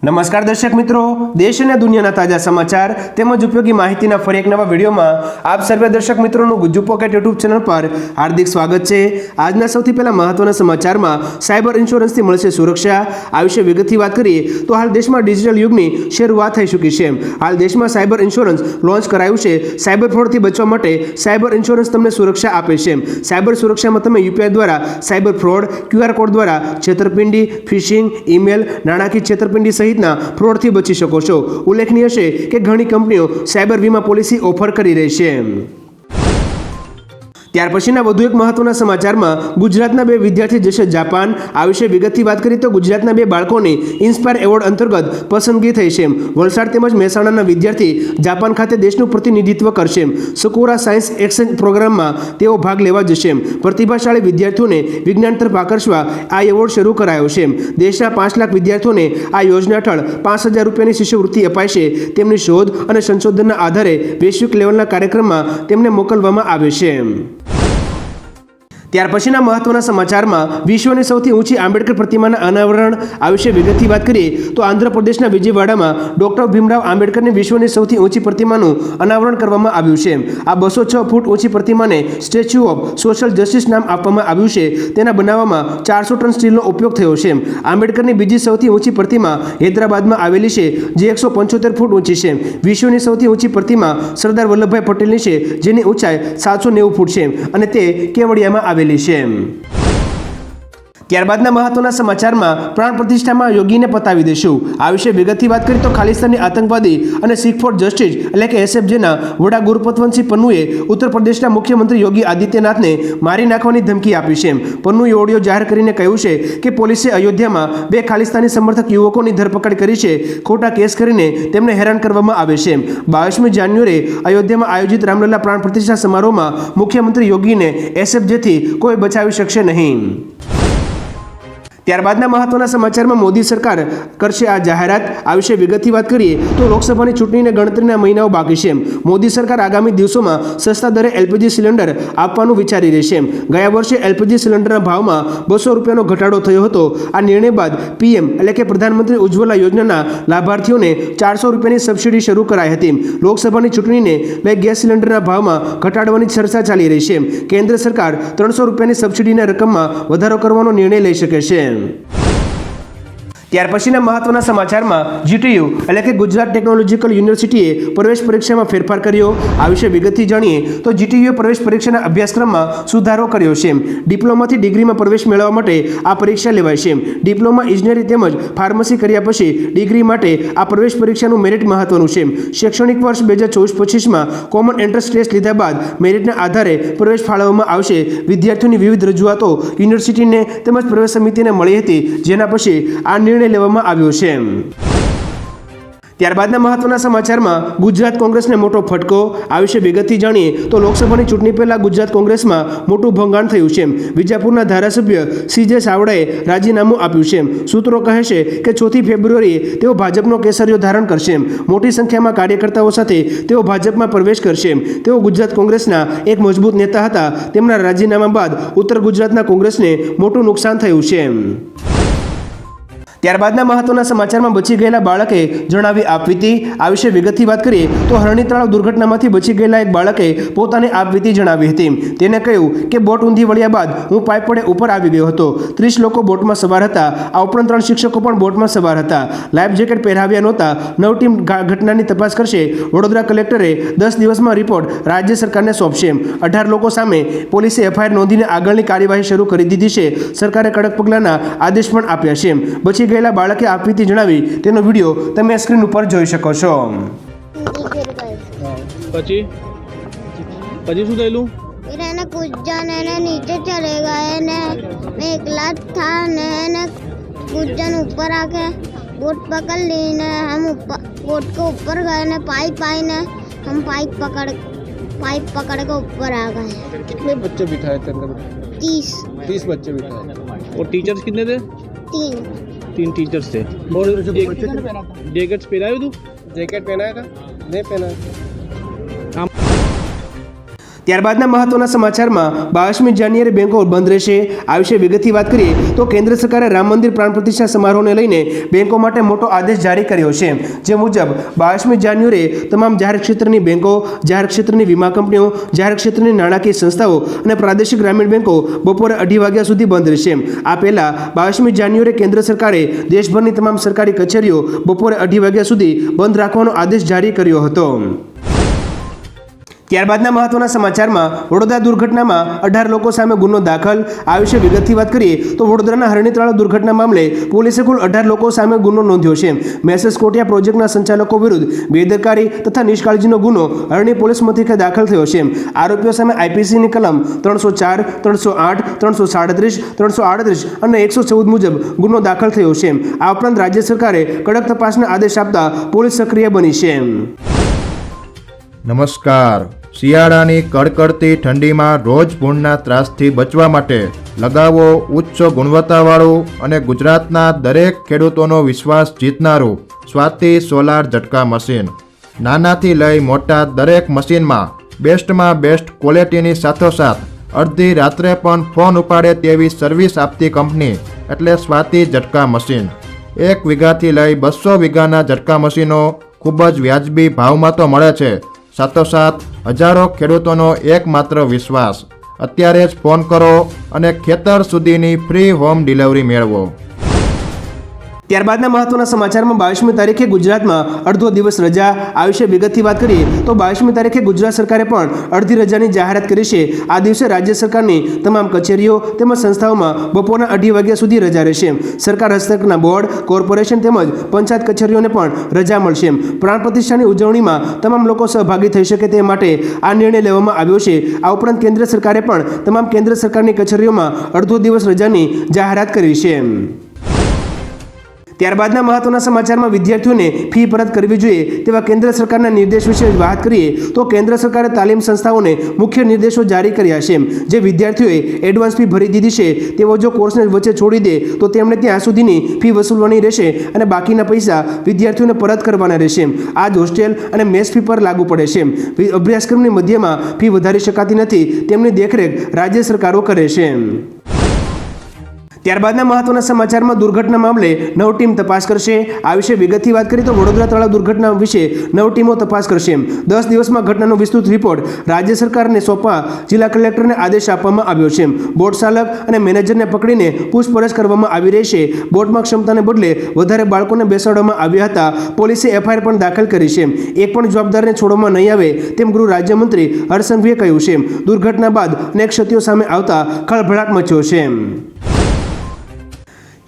નમસ્કાર દર્શક મિત્રો, દેશ અને દુનિયાના તાજા સમાચાર તેમજ ઉપયોગી માહિતીના ફરી એક નવા વિડીયોમાં આપ સર્વે દર્શક મિત્રોનું ગુજ્જુ પોકેટ યુટ્યુબ ચેનલ પર હાર્દિક સ્વાગત છે। આજના સૌથી પહેલા મહત્વના સમાચારમાં સાયબર ઇન્સ્યોરન્સથી મળશે સુરક્ષા, આ વિશે વિગતથી વાત કરીએ તો હાલ દેશમાં ડિજિટલ યુગની શરૂઆત થઈ ચૂકી છે। હાલ દેશમાં સાયબર ઇન્સ્યોરન્સ લોન્ચ કરાયું છે। સાયબર ફ્રોડથી બચવા માટે સાયબર ઇન્સ્યોરન્સ તમને સુરક્ષા આપે છે। સાયબર સુરક્ષામાં તમે યુપીઆઈ દ્વારા સાયબર ફ્રોડ, ક્યુઆર કોડ દ્વારા છેતરપિંડી, ફિશિંગ, ઈમેલ, નાણાકીય છેતરપિંડી સહિત ફ્રોડથી બચી શકો છો। ઉલ્લેખનીય છે કે ઘણી કંપનીઓ સાયબર વીમા પોલિસી ઓફર કરી રહી છે। ત્યાર પછીના વધુ એક મહત્વના સમાચારમાં ગુજરાતના બે વિદ્યાર્થી જશે જાપાન, આ વિશે વિગતથી વાત કરીએ તો ગુજરાતના બે બાળકોને ઇન્સ્પાયર એવોર્ડ અંતર્ગત પસંદગી થઈ છે। વલસાડ તેમજ મહેસાણાના વિદ્યાર્થી જાપાન ખાતે દેશનું પ્રતિનિધિત્વ કરશે। સકુરા સાયન્સ એક્સચેન્જ પ્રોગ્રામમાં તેઓ ભાગ લેવા જશે। પ્રતિભાશાળી વિદ્યાર્થીઓને વિજ્ઞાન તરફ આકર્ષવા આ એવોર્ડ શરૂ કરાયો છે। દેશના 5 લાખ વિદ્યાર્થીઓને આ યોજના હેઠળ 5,000 રૂપિયાની શિષ્યવૃત્તિ અપાય છે। તેમની શોધ અને સંશોધનના આધારે વૈશ્વિક લેવલના કાર્યક્રમમાં તેમને મોકલવામાં આવે છે। ત્યાર પછીના મહત્વના સમાચારમાં વિશ્વની સૌથી ઊંચી આંબેડકર પ્રતિમાના અનાવરણ, આ વિશે વિગતથી વાત કરીએ તો આંધ્રપ્રદેશના વિજયવાડામાં ડોક્ટર ભીમરાવ આંબેડકરની વિશ્વની સૌથી ઊંચી પ્રતિમાનું અનાવરણ કરવામાં આવ્યું છે। આ 206 ફૂટ ઊંચી પ્રતિમાને સ્ટેચ્યુ ઓફ સોશિયલ જસ્ટિસ નામ આપવામાં આવ્યું છે। તેના બનાવવામાં 400 ટન સ્ટીલનો ઉપયોગ થયો છે। આંબેડકરની બીજી સૌથી ઊંચી પ્રતિમા હૈદરાબાદમાં આવેલી છે, જે 175 ફૂટ ઊંચી છે। વિશ્વની સૌથી ઊંચી પ્રતિમા સરદાર વલ્લભભાઈ પટેલની છે, જેની ઊંચાઈ 790 ફૂટ છે અને તે કેવડિયામાં આવેલી છે। ત્યારબાદના મહત્વના સમાચારમાં પ્રાણ પ્રતિષ્ઠામાં યોગીને પતાવી દેશું, આ વિશે વિગતથી વાત કરીએ તો ખાલિસ્તાની આતંકવાદી અને શીખ ફોર જસ્ટિસ એટલે કે એસએફજેના વડા ગુરપતવંતસિંહ પન્નુએ ઉત્તર પ્રદેશના મુખ્યમંત્રી યોગી આદિત્યનાથને મારી નાખવાની ધમકી આપી છે। પન્નુએ ઓડિયો જાહેર કરીને કહ્યું છે કે પોલીસે અયોધ્યામાં 2 ખાલિસ્તાની સમર્થક યુવકોની ધરપકડ કરી છે। ખોટા કેસ કરીને તેમને હેરાન કરવામાં આવે છે। 22મી જાન્યુઆરીએ અયોધ્યામાં આયોજિત રામલલા પ્રાણ પ્રતિષ્ઠા સમારોહમાં મુખ્યમંત્રી યોગીને એસએફજેથી કોઈ બચાવી શકશે નહીં। ત્યારબાદના મહત્વના સમાચારમાં મોદી સરકાર કરશે આ જાહેરાત, આ વિશે વિગતથી વાત કરીએ તો લોકસભાની ચૂંટણીને ગણતરીના મહિનાઓ બાકી છે। મોદી સરકાર આગામી દિવસોમાં સસ્તા દરે એલપીજી સિલિન્ડર આપવાનું વિચારી રહી છે। ગયા વર્ષે એલપીજી સિલિન્ડરના ભાવમાં 200 રૂપિયાનો ઘટાડો થયો હતો। આ નિર્ણય બાદ પીએમ એટલે કે પ્રધાનમંત્રી ઉજ્જવલા યોજનાના લાભાર્થીઓને 400 રૂપિયાની સબસિડી શરૂ કરાઈ હતી। લોકસભાની ચૂંટણીને લઈ ગેસ સિલિન્ડરના ભાવમાં ઘટાડવાની ચર્ચા ચાલી રહી છે। કેન્દ્ર સરકાર 300 રૂપિયાની સબસિડીના રકમમાં વધારો કરવાનો નિર્ણય લઈ શકે છે। ત્યાર પછીના મહત્વના સમાચારમાં જીટીયુ એટલે કે ગુજરાત ટેકનોલોજીકલ યુનિવર્સિટીએ પ્રવેશ પરીક્ષામાં ફેરફાર કર્યો, આ વિશે વિગતથી જાણીએ તો જીટીયુએ પ્રવેશ પરીક્ષાના અભ્યાસક્રમમાં સુધારો કર્યો છે। ડિપ્લોમાથી ડિગ્રીમાં પ્રવેશ મેળવવા માટે આ પરીક્ષા લેવાય છે। ડિપ્લોમા ઇજનેરી તેમજ ફાર્મસી કર્યા પછી ડિગ્રી માટે આ પ્રવેશ પરીક્ષાનું મેરિટ મહત્વનું છે। શૈક્ષણિક વર્ષ 2024-25માં કોમન એન્ટ્રન્સ ટેસ્ટ લીધા બાદ મેરિટના આધારે પ્રવેશ ફાળવવામાં આવશે। વિદ્યાર્થીઓની વિવિધ રજૂઆતો યુનિવર્સિટીને તેમજ પ્રવેશ સમિતિને મળી હતી, જેના પછી આ નિર્ણય લેવામાં આવ્યો છે। ત્યારબાદના મહત્વના સમાચારમાં ગુજરાત કોંગ્રેસને મોટો ફટકો, આ વિશે વિગતથી જાણીએ તો લોકસભાની ચૂંટણી પહેલા ગુજરાત કોંગ્રેસમાં મોટું ભંગાણ થયું છે। વિજાપુરના ધારાસભ્ય સીજે સાવડાએ રાજીનામું આપ્યું છે। સૂત્રો કહે છે કે 4 ફેબ્રુઆરીએ તેઓ ભાજપનો કેસરીઓ ધારણ કરશે। મોટી સંખ્યામાં કાર્યકર્તાઓ સાથે તેઓ ભાજપમાં પ્રવેશ કરશે। તેઓ ગુજરાત કોંગ્રેસના એક મજબૂત નેતા હતા। તેમના રાજીનામા બાદ ઉત્તર ગુજરાતના કોંગ્રેસને મોટું નુકસાન થયું છે। ત્યારબાદના મહત્વના સમાચારમાં બચી ગયેલા બાળકે જણાવી આપવીતી, આ વિશે વિગતથી વાત કરીએ તો હરણી તળાવ દુર્ઘટનામાંથી બચી ગયેલા એક બાળકે પોતાની આપવીતી જણાવી હતી। તેને કહ્યું કે બોટ ઊંધી વળ્યા બાદ હું પાઇપ વડે ઉપર આવી ગયો હતો। 30 લોકો બોટમાં સવાર હતા। આ ઉપરાંત 3 શિક્ષકો પણ બોટમાં સવાર હતા। લાઈફ જેકેટ પહેરાવ્યા નહોતા। 9 ટીમ ઘટનાની તપાસ કરશે। વડોદરા કલેક્ટરે 10 દિવસમાં રિપોર્ટ રાજ્ય સરકારને સોંપશે। 18 લોકો સામે પોલીસે એફઆઈઆર નોંધીને આગળની કાર્યવાહી શરૂ કરી દીધી છે। સરકારે કડક પગલાંના આદેશ પણ આપ્યા છે। બચી ગયેલા બાળકે આપવીતી જણાવી તેનો વિડીયો તમે સ્ક્રીન ઉપર જોઈ શકો છો। પછી શું થયેલું? फिर है ना कुछ जन है ना नीचे चले गए ने मैं एकला था ने कुछ जन ऊपर आके बोट पकड़ ली ने हम ऊपर बोट के ऊपर गए ने पाइप आई ने हम पाइप पकड़ के ऊपर आ गए। कितने बच्चे बिठाए थे अंदर? 30 बच्चे बिठाए। और टीचर्स कितने थे? 3 टीचर्स थे। और जैकेट पहनाए तू? जैकेट पहनाया था? नहीं पहना। ત્યારબાદના મહત્વના સમાચારમાં 22મી જાન્યુઆરી બેંકો બંધ રહેશે. આ વિશે વિગતથી વાત કરીએ તો કેન્દ્ર સરકારે રામ મંદિર પ્રાણ પ્રતિષ્ઠા સમારોહને લઈને બેંકો માટે મોટો આદેશ જારી કર્યો છે. જે મુજબ 22મી જાન્યુઆરીએ તમામ જાહેર ક્ષેત્રની બેંકો, જાહેર ક્ષેત્રની વીમા કંપનીઓ, જાહેર ક્ષેત્રની નાણાકીય સંસ્થાઓ અને પ્રાદેશિક ગ્રામીણ બેંકો બપોરે 2:30 વાગ્યા સુધી બંધ રહેશે. આ પહેલા 22મી જાન્યુઆરીએ કેન્દ્ર સરકારે દેશભરની તમામ સરકારી કચેરીઓ બપોરે 2:30 વાગ્યા સુધી બંધ રાખવાનો આદેશ જારી કર્યો હતો. ત્યારબાદના મહત્વના સમાચારમાં વડોદરા દુર્ઘટનામાં 18 લોકો સામે ગુનો દાખલ. આ વિશે વિગતથી વાત કરીએ તો વડોદરાના હરણી તળાવ દુર્ઘટના મામલે પોલીસે કુલ 18 લોકો સામે ગુનો નોંધ્યો છે. મેસેજ કોટિયા પ્રોજેક્ટના સંચાલકો વિરુદ્ધ બેદરકારી તથા નિષ્કાળજીનો ગુનો હરણી પોલીસ મથકે દાખલ થયો છે. આરોપીઓ સામે આઈપીસીની કલમ 304, 308, 337, 338 અને 114 મુજબ ગુનો દાખલ થયો છે. આ ઉપરાંત રાજ્ય સરકારે કડક તપાસના આદેશ આપતા પોલીસ સક્રિય બની છે. નમસ્કાર. શિયાળાની કડકડતી ઠંડીમાં રોજ ભૂંડના ત્રાસથી બચવા માટે લગાવો ઉચ્ચ ગુણવત્તાવાળું અને ગુજરાતના દરેક ખેડૂતોનો વિશ્વાસ જીતનારું સ્વાતિ સોલાર ઝટકા મશીન. નાનાથી લઈ મોટા દરેક મશીનમાં બેસ્ટમાં બેસ્ટ ક્વોલિટીની સાથોસાથ અડધી રાત્રે પણ ફોન ઉપાડે તેવી સર્વિસ આપતી કંપની એટલે સ્વાતિ ઝટકા મશીન. 1 વીઘાથી લઈ 200 વીઘાના ઝટકા મશીનો ખૂબ જ વ્યાજબી ભાવમાં તો મળે છે, સાથોસાથ હજારો ખેડૂતોનો એકમાત્ર વિશ્વાસ. અત્યારે જ ફોન કરો અને ખેતર સુધીની ફ્રી હોમ ડિલિવરી મેળવો. ત્યારબાદના મહત્વના સમાચારમાં 22મી તારીખે ગુજરાતમાં અડધો દિવસ રજા. આ વિશે વિગતથી વાત કરીએ તો 22મી તારીખે ગુજરાત સરકારે પણ અડધી રજાની જાહેરાત કરી છે. આ દિવસે રાજ્ય સરકારની તમામ કચેરીઓ તેમજ સંસ્થાઓમાં બપોરના 2:30 વાગ્યા સુધી રજા રહેશે. સરકાર હસ્તકના બોર્ડ, કોર્પોરેશન તેમજ પંચાયત કચેરીઓને પણ રજા મળશે. પ્રાણ પ્રતિષ્ઠાની ઉજવણીમાં તમામ લોકો સહભાગી થઈ શકે તે માટે આ નિર્ણય લેવામાં આવ્યો છે. આ ઉપરાંત કેન્દ્ર સરકારે પણ તમામ કેન્દ્ર સરકારની કચેરીઓમાં અડધો દિવસ રજાની જાહેરાત કરી છે. ત્યારબાદના મહત્વના સમાચારમાં વિદ્યાર્થીઓને ફી પરત કરવી જોઈએ તેવા કેન્દ્ર સરકારના નિર્દેશ વિશે વાત કરીએ તો કેન્દ્ર સરકારે તાલીમ સંસ્થાઓને મુખ્ય નિર્દેશો જારી કર્યા છે. જે વિદ્યાર્થીઓએ એડવાન્સ ફી ભરી દીધી છે તેઓ જો કોર્સને વચ્ચે છોડી દે તો તેમણે ત્યાં સુધીની ફી વસૂલવાની રહેશે અને બાકીના પૈસા વિદ્યાર્થીઓને પરત કરવાના રહેશે. આ જ હોસ્ટેલ અને મેસ ફી પર લાગુ પડે છે. અભ્યાસક્રમની મધ્યમાં ફી વધારી શકાતી નથી. તેમની દેખરેખ રાજ્ય સરકારો કરે છે. ત્યારબાદના મહત્વના સમાચારમાં દુર્ઘટના મામલે 9 ટીમ તપાસ કરશે. આ વિશે વિગતથી વાત કરીએ તો વડોદરા તળાવ દુર્ઘટના વિશે 9 ટીમો તપાસ કરશે. 10 દિવસમાં ઘટનાનો વિસ્તૃત રિપોર્ટ રાજ્ય સરકારને સોંપવા જિલ્લા કલેક્ટરને આદેશ આપવામાં આવ્યો છે. બોટ ચાલક અને મેનેજરને પકડીને પૂછપરછ કરવામાં આવી રહી છે. બોટમાં ક્ષમતાને બદલે વધારે બાળકોને બેસાડવામાં આવ્યા હતા. પોલીસે એફઆઈઆર પણ દાખલ કરી છે. એક પણ જવાબદારને છોડવામાં નહીં આવે તેમ ગૃહ રાજ્યમંત્રી હર્ષ સંઘવીએ કહ્યું છે. દુર્ઘટના બાદ અનેક ક્ષતિઓ સામે આવતા ખળભળાટ મચ્યો છે.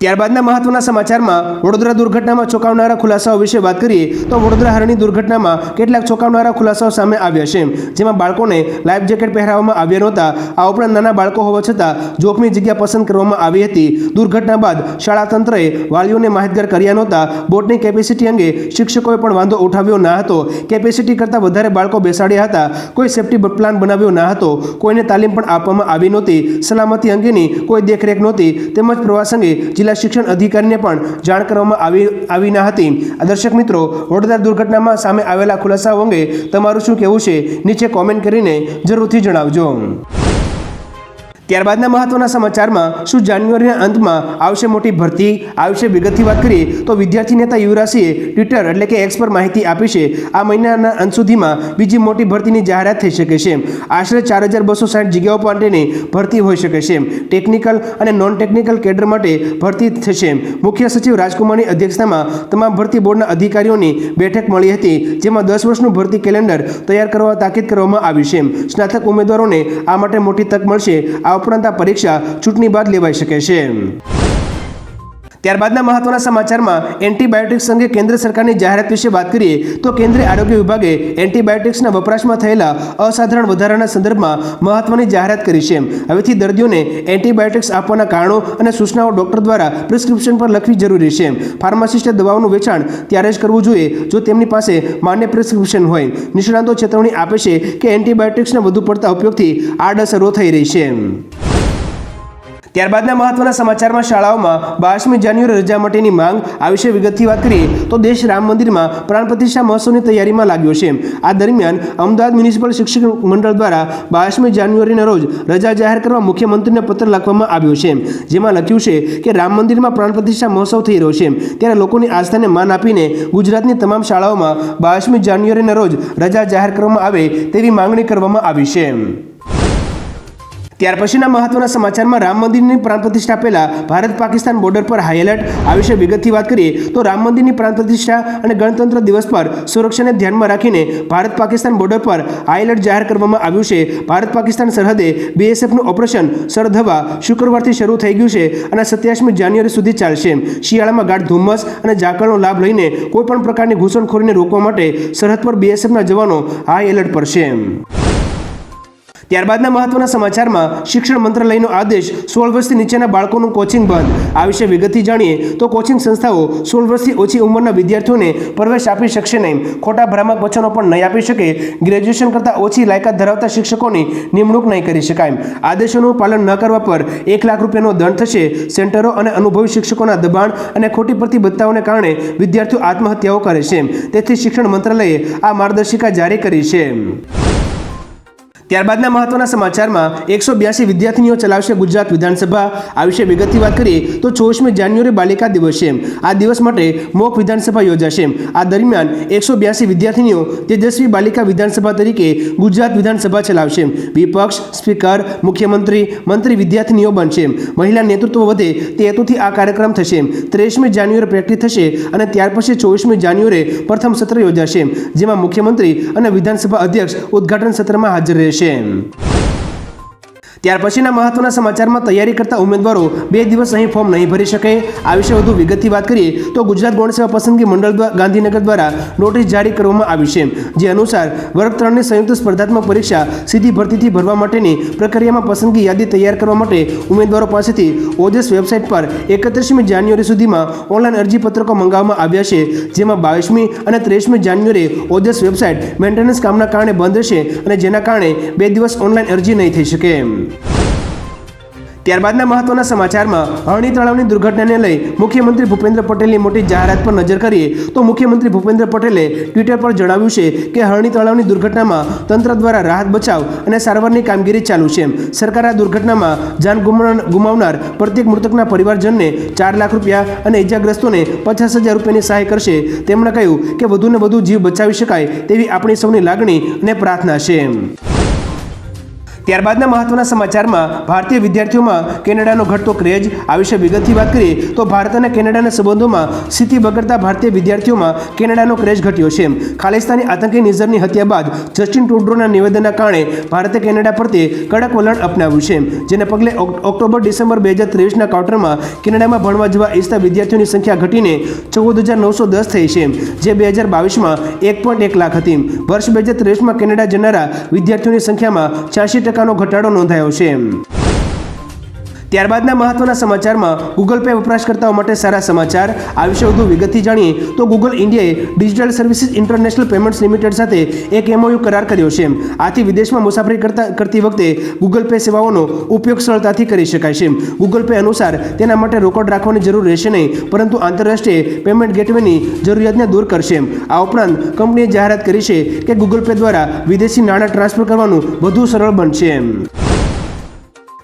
ત્યારબાદના મહત્વના સમાચારમાં વડોદરા દુર્ઘટનામાં ચોંકાવનારા ખુલાસાઓ વિશે વાત કરીએ તો વડોદરા હરણી દુર્ઘટનામાં કેટલાક ચોંકાવનારા ખુલાસાઓ સામે આવ્યા છે. જેમાં બાળકોને લાઈફ જેકેટ પહેરાવવામાં આવ્યા નહોતા. આ ઉપરાંત નાના બાળકો હોવા છતાં જોખમી જગ્યા પસંદ કરવામાં આવી હતી. દુર્ઘટના બાદ શાળા તંત્રએ વાલીઓને માહિતગાર કર્યા નહોતા. બોટની કેપેસિટી અંગે શિક્ષકોએ પણ વાંધો ઉઠાવ્યો ના હતો. કેપેસિટી કરતાં વધારે બાળકો બેસાડ્યા હતા. કોઈ સેફટી પ્લાન બનાવ્યો ના હતો. કોઈને તાલીમ પણ આપવામાં આવી નહોતી. સલામતી અંગેની કોઈ દેખરેખ નહોતી. તેમજ પ્રવાસ અંગે જિલ્લા શિક્ષણ અધિકારીને પણ જાણ કરવામાં આવી ના હતી. દર્શક મિત્રો, વડોદરા દુર્ઘટનામાં સામે આવેલા ખુલાસાઓ અંગે તમારું શું કહેવું છે નીચે કોમેન્ટ કરીને જરૂરથી જણાવજો. ત્યારબાદના મહત્વના સમાચારમાં શું જાન્યુઆરીના અંતમાં આવશે મોટી ભરતી? આ વિશે વિગતથી વાત કરીએ તો વિદ્યાર્થી નેતા યુવરાજસિંહે ટ્વિટર એટલે કે એક્સ પર માહિતી આપી છે. આ મહિનાના અંત સુધીમાં બીજી મોટી ભરતીની જાહેરાત થઈ શકે છે. આશરે 4260 જગ્યાઓ માટેની ભરતી હોઈ શકે છે. ટેકનિકલ અને નોન ટેકનિકલ કેડર માટે ભરતી થશે. મુખ્ય સચિવ રાજકુમારની અધ્યક્ષતામાં તમામ ભરતી બોર્ડના અધિકારીઓની બેઠક મળી હતી. જેમાં 10 વર્ષનું ભરતી કેલેન્ડર તૈયાર કરવા તાકીદ કરવામાં આવી છે. સ્નાતક ઉમેદવારોને આ માટે મોટી તક મળશે. આ ઉપરાંત આ પરીક્ષા ચૂંટણી બાદ લેવાઈ શકે છે. ત્યારબાદના મહત્વના સમાચારમાં એન્ટીબાયોટિક્સ અંગે કેન્દ્ર સરકારની જાહેરાત વિશે વાત કરીએ તો કેન્દ્રીય આરોગ્ય વિભાગે એન્ટીબાયોટિક્સના વપરાશમાં થયેલા અસાધારણ વધારાના સંદર્ભમાં મહત્વની જાહેરાત કરી છે. હવેથી દર્દીઓને એન્ટીબાયોટિક્સ આપવાના કારણો અને સૂચનાઓ ડોક્ટર દ્વારા પ્રિસ્ક્રિપ્શન પર લખવી જરૂરી છે. ફાર્માસિસ્ટે દવાઓનું વેચાણ ત્યારે જ કરવું જોઈએ જો તેમની પાસે માન્ય પ્રિસ્ક્રિપ્શન હોય. નિષ્ણાતો ચેતવણી આપે છે કે એન્ટીબાયોટિક્સના વધુ પડતા ઉપયોગથી આડઅસરો થઈ રહી છે. ત્યારબાદના મહત્વના સમાચારમાં શાળાઓમાં 22મી જાન્યુઆરી રજા માટેની માંગ આ વિશે વિગતથી વાત કરીએ તો દેશ રામ મંદિરમાં પ્રાણ પ્રતિષ્ઠા મહોત્સવની તૈયારીમાં લાગ્યો છે. આ દરમિયાન અમદાવાદ મ્યુનિસિપલ શિક્ષક મંડળ દ્વારા 22મી જાન્યુઆરીના રોજ રજા જાહેર કરવા મુખ્યમંત્રીને પત્ર લખવામાં આવ્યો છે. જેમાં લખ્યું છે કે રામ મંદિરમાં પ્રાણ પ્રતિષ્ઠા મહોત્સવ થઈ રહ્યો છે ત્યારે લોકોની આસ્થાને માન આપીને ગુજરાતની તમામ શાળાઓમાં 22મી જાન્યુઆરીના રોજ રજા જાહેર કરવામાં આવે તેવી માંગણી કરવામાં આવી છે. ત્યાર પછીના મહત્વના સમાચારમાં રામ મંદિરની પ્રાણ પ્રતિષ્ઠા પહેલા ભારત પાકિસ્તાન બોર્ડર પર હાઈ એલર્ટ. આ વિશે વિગતથી વાત કરીએ તો રામ મંદિરની પ્રાણ પ્રતિષ્ઠા અને ગણતંત્ર દિવસ પર સુરક્ષાને ધ્યાનમાં રાખીને ભારત પાકિસ્તાન બોર્ડર પર હાઈ એલર્ટ જાહેર કરવામાં આવ્યું છે. ભારત પાકિસ્તાન સરહદે બીએસએફનું ઓપરેશન સરહદ હવા શુક્રવારથી શરૂ થઈ ગયું છે અને 27મી જાન્યુઆરી સુધી ચાલશે. શિયાળામાં ગાઢ ધુમ્મસ અને ઝાકળનો લાભ લઈને કોઈપણ પ્રકારની ઘૂસણખોરીને રોકવા માટે સરહદ પર બીએસએફના જવાનો હાઈ એલર્ટ પર છે. ત્યારબાદના મહત્વના સમાચારમાં શિક્ષણ મંત્રાલયનો આદેશ 16 વર્ષથી નીચેના બાળકોનું કોચિંગ બંધ. આ વિશે વિગતથી જાણીએ તો કોચિંગ સંસ્થાઓ 16 વર્ષથી ઓછી ઉંમરના વિદ્યાર્થીઓને પ્રવેશ આપી શકશે નહીં. ખોટા ભ્રામક વચનો પણ નહીં આપી શકે. ગ્રેજ્યુએશન કરતાં ઓછી લાયકાત ધરાવતા શિક્ષકોની નિમણૂક નહીં કરી શકાય. આદેશોનું પાલન ન કરવા પર 1 લાખ રૂપિયાનો દંડ થશે. સેન્ટરો અને અનુભવી શિક્ષકોના દબાણ અને ખોટી પ્રતિબદ્ધતાઓને કારણે વિદ્યાર્થીઓ આત્મહત્યાઓ કરે છે. તેથી શિક્ષણ મંત્રાલયે આ માર્ગદર્શિકા જારી કરી છે. ત્યારબાદના મહત્વના સમાચારમાં 182 વિદ્યાર્થીનીઓ ચલાવશે ગુજરાત વિધાનસભા. આ વિશે વિગતથી વાત કરીએ તો 24મી જાન્યુઆરી બાલિકા દિવસ છે. આ દિવસ માટે મોક વિધાનસભા યોજાશે. આ દરમિયાન 182 વિદ્યાર્થીનીઓ તેજસ્વી બાલિકા વિધાનસભા તરીકે ગુજરાત વિધાનસભા ચલાવશે. વિપક્ષ, સ્પીકર, મુખ્યમંત્રી, મંત્રી વિદ્યાર્થીનીઓ બનશે. મહિલા નેતૃત્વ વધે તે હેતુથી આ કાર્યક્રમ થશે. 23મી જાન્યુઆરી પ્રેક્ટિસ થશે અને ત્યાર પછી 24મી જાન્યુઆરી પ્રથમ સત્ર યોજાશે જેમાં મુખ્યમંત્રી અને વિધાનસભા અધ્યક્ષ ઉદ્ઘાટન સત્રમાં હાજર રહેશે. ત્યાર પછીના મહત્વના સમાચારમાં તૈયારી કરતા ઉમેદવારો 2 દિવસ અહીં ફોર્મ નહીં ભરી શકે. આ વિશે વધુ વિગતથી વાત કરીએ તો ગુજરાત ગૌણ સેવા પસંદગી મંડળ ગાંધીનગર દ્વારા નોટિસ જારી કરવામાં આવી છે. જે અનુસાર વર્ગ 3ની સંયુક્ત સ્પર્ધાત્મક પરીક્ષા સીધી ભરતીથી ભરવા માટેની પ્રક્રિયામાં પસંદગી યાદી તૈયાર કરવા માટે ઉમેદવારો પાસેથી ઓજસ વેબસાઇટ પર 31મી જાન્યુઆરી સુધીમાં ઓનલાઈન અરજીપત્રકો મંગાવવામાં આવ્યા છે. જેમાં 22મી અને 23મી જાન્યુઆરી ઓજસ વેબસાઇટ મેન્ટેનન્સ કામના કારણે બંધ રહેશે અને જેના કારણે 2 દિવસ ઓનલાઈન અરજી નહીં થઈ શકે. ત્યારબાદના મહત્વના સમાચારમાં હરણી તળાવની દુર્ઘટનાને લઈ મુખ્યમંત્રી ભૂપેન્દ્ર પટેલની મોટી જાહેરાત પર નજર કરીએ તો મુખ્યમંત્રી ભૂપેન્દ્ર પટેલે ટ્વિટર પર જણાવ્યું છે કે હરણી તળાવની દુર્ઘટનામાં તંત્ર દ્વારા રાહત બચાવ અને સારવારની કામગીરી ચાલુ છે. સરકાર આ દુર્ઘટનામાં જાન ગુમાવનાર પ્રત્યેક મૃતકના પરિવારજનને 4 લાખ રૂપિયા અને ઇજાગ્રસ્તોને 50,000 રૂપિયાની સહાય કરશે. તેમણે કહ્યું કે વધુને વધુ જીવ બચાવી શકાય તેવી આપણી સૌની લાગણી અને પ્રાર્થના છે. ત્યારબાદના મહત્વના સમાચારમાં ભારતીય વિદ્યાર્થીઓમાં કેનેડાનો ઘટતો ક્રેઝ. આ વિશે વિગતથી વાત કરીએ તો ભારત અને કેનેડાના સંબંધોમાં સ્થિતિ બગડતા ભારતીય વિદ્યાર્થીઓમાં કેનેડાનો ક્રેઝ ઘટ્યો છે. ખાલિસ્તાની આતંકી નિઝરની હત્યા બાદ જસ્ટિન ટ્રુડોના નિવેદનના કારણે ભારતે કેનેડા પ્રત્યે કડક વલણ અપનાવ્યું છે. જેને પગલે ઓક્ટોબર-ડિસેમ્બર 2023ના ક્વાર્ટરમાં કેનેડામાં ભણવા જવા ઈચ્છતા વિદ્યાર્થીઓની સંખ્યા ઘટીને 14,910 થઈ છે જે 2022માં 1.1 લાખ હતી. વર્ષ 2023માં કેનેડા જનારા વિદ્યાર્થીઓની સંખ્યામાં 86% ઘટાડો નોંધાયો છે. ત્યારબાદના મહત્વના સમાચારમાં ગૂગલ પે વપરાશકર્તાઓ માટે સારા સમાચાર. આ વિશે વધુ વિગતથી જાણીએ તો ગૂગલ ઇન્ડિયાએ digital services international payments limited સાથે એક MOU કરાર કર્યો છે. આથી વિદેશમાં મુસાફરી કરતી વખતે ગૂગલ પે સેવાઓનો ઉપયોગ સરળતાથી કરી શકાય છે. ગૂગલ પે અનુસાર તેના માટે રોકડ રાખવાની જરૂર રહેશે નહીં પરંતુ આંતરરાષ્ટ્રીય પેમેન્ટ ગેટવેની જરૂરિયાતને દૂર કરશે. આ ઉપરાંત કંપનીએ જાહેરાત કરી છે કે ગૂગલ પે દ્વારા વિદેશી નાણાં ટ્રાન્સફર કરવાનું વધુ સરળ બનશે.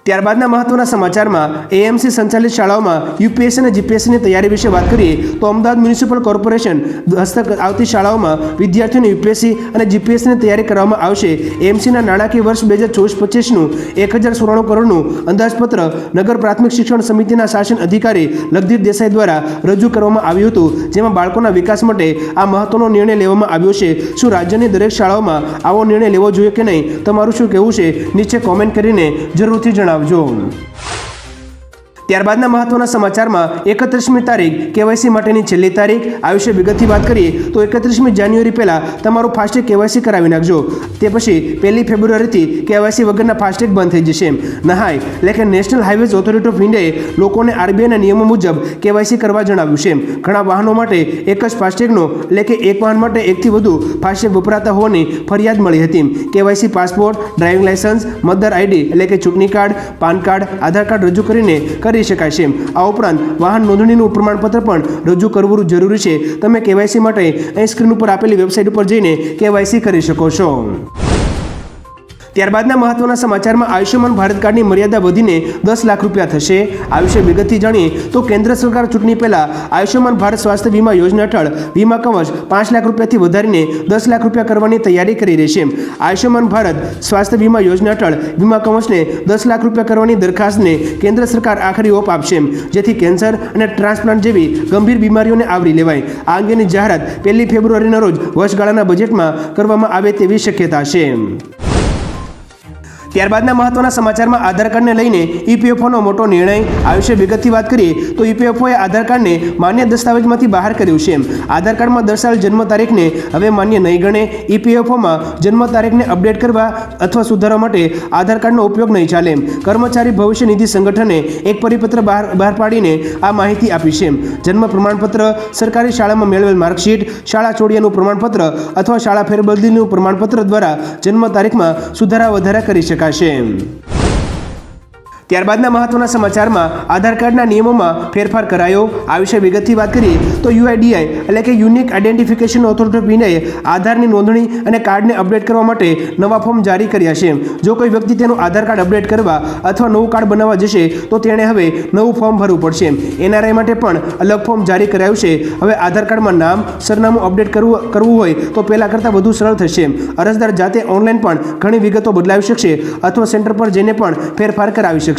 ત્યારબાદના મહત્વના સમાચારમાં AMC સંચાલિત શાળાઓમાં UPSC અને GPSCની તૈયારી વિશે વાત કરીએ તો અમદાવાદ મ્યુનિસિપલ કોર્પોરેશન હસ્તક આવતી શાળાઓમાં વિદ્યાર્થીઓને UPSC અને GPSCની તૈયારી કરવામાં આવશે. AMCના નાણાકીય વર્ષ 2024-25નું 1,094 કરોડનું અંદાજપત્ર નગર પ્રાથમિક શિક્ષણ સમિતિના શાસન અધિકારી લગધીર દેસાઈ દ્વારા રજૂ કરવામાં આવ્યું હતું. જેમાં બાળકોના વિકાસ માટે આ મહત્વનો નિર્ણય લેવામાં આવ્યો છે. શું રાજ્યની દરેક શાળાઓમાં આવો નિર્ણય લેવો જોઈએ કે નહીં? તમારું શું કહેવું છે? નીચે કોમેન્ટ કરીને જરૂરથી જણાવજો. ત્યારબાદના મહત્વના સમાચારમાં 31મી તારીખ કેવાયસી માટેની છેલ્લી તારીખ આ વિશે વિગતથી વાત કરીએ તો 31મી જાન્યુઆરી પહેલાં તમારું ફાસ્ટેગ કેવાયસી કરાવી નાખજો. તે પછી 1લી ફેબ્રુઆરીથી કેવાયસી વગરના ફાસ્ટેગ બંધ થઈ જશે. નહાય એટલે કે નેશનલ હાઈવેઝ ઓથોરિટી ઓફ ઇન્ડિયાએ લોકોને આરબીઆઈના નિયમો મુજબ કેવાયસી કરવા જણાવ્યું છે. ઘણા વાહનો માટે એક જ ફાસ્ટેગનો એટલે કે એક વાહન માટે એકથી વધુ ફાસ્ટેગ વપરાતા હોવાની ફરિયાદ મળી હતી. કેવાયસી પાસપોર્ટ, ડ્રાઇવિંગ લાયસન્સ, મતદાર આઈડી એટલે કે ચૂંટણી કાર્ડ, પાન કાર્ડ, આધાર કાર્ડ રજૂ કરીને કરી શકાય છે. આ ઉપરાંત વાહન નોંધણીનું પ્રમાણપત્ર પણ રજૂ કરવું જરૂરી છે. તમે કેવાયસી માટે અહીં સ્ક્રીન ઉપર આપેલી વેબસાઇટ ઉપર જઈને કેવાયસી કરી શકો છો. ત્યારબાદના મહત્વના સમાચારમાં આયુષ્યમાન ભારત કાર્ડની મર્યાદા વધીને 10 લાખ રૂપિયા થશે. આ વિશે વિગતથી જાણીએ તો કેન્દ્ર સરકાર ચૂંટણી પહેલા આયુષ્યમાન ભારત સ્વાસ્થ્ય વીમા યોજના હેઠળ વીમા કવચ 5 લાખ રૂપિયાથી વધારીને 10 લાખ રૂપિયા કરવાની તૈયારી કરી રહી છે. આયુષ્યમાન ભારત સ્વાસ્થ્ય વીમા યોજના હેઠળ વીમા કવચને 10 લાખ રૂપિયા કરવાની દરખાસ્તને કેન્દ્ર સરકાર આખરી ઓપ આપશે, જેથી કેન્સર અને ટ્રાન્સપ્લાન્ટ જેવી ગંભીર બીમારીઓને આવરી લેવાય. આ અંગેની જાહેરાત 1લી ફેબ્રુઆરીના રોજ વર્ષગાળાના બજેટમાં કરવામાં આવે તેવી શક્યતા છે. ત્યારબાદના મહત્વના સમાચારમાં આધાર કાર્ડને લઈને ઈપીએફઓનો મોટો નિર્ણય. આ વિશે વિગતથી વાત કરીએ તો ઈપીએફઓએ આધાર કાર્ડને માન્ય દસ્તાવેજમાંથી બહાર કર્યું છે. આધાર કાર્ડમાં દર્શાવેલ જન્મ તારીખને હવે માન્ય નહીં ગણે. ઈપીએફઓમાં જન્મ તારીખને અપડેટ કરવા અથવા સુધારવા માટે આધાર કાર્ડનો ઉપયોગ નહીં ચાલે. કર્મચારી ભવિષ્ય નિધિ સંગઠને એક પરિપત્ર બહાર પાડીને આ માહિતી આપી છે. જન્મ પ્રમાણપત્ર, સરકારી શાળામાં મેળવેલ માર્કશીટ, શાળા છોડ્યાનું પ્રમાણપત્ર અથવા શાળા ફેરબદલીનું પ્રમાણપત્ર દ્વારા જન્મ તારીખમાં સુધારા વધારા કરી શકાય. ત્યારબાદના મહત્વના સમાચારમાં આધાર કાર્ડના નિયમોમાં ફેરફાર કરાયો. આ વિશે વિગતથી વાત કરીએ તો યુઆઈડીઆઈ એટલે કે યુનિક આઈડેન્ટિફિકેશન ઓથોરિટી ઓફ ઇન્ડિયાએ આધારની નોંધણી અને કાર્ડને અપડેટ કરવા માટે નવા ફોર્મ જારી કર્યા છે. જો કોઈ વ્યક્તિ તેનું આધાર કાર્ડ અપડેટ કરવા અથવા નવું કાર્ડ બનાવવા જશે તો તેણે હવે નવું ફોર્મ ભરવું પડશે. એનઆરઆઈ માટે પણ અલગ ફોર્મ જારી કરાયું છે. હવે આધાર કાર્ડમાં નામ, સરનામું અપડેટ કરવું હોય તો પહેલાં કરતાં વધુ સરળ થશે. અરજદાર જાતે ઓનલાઈન પણ ઘણી વિગતો બદલાવી શકશે અથવા સેન્ટર પર જઈને પણ ફેરફાર કરાવી શકશે.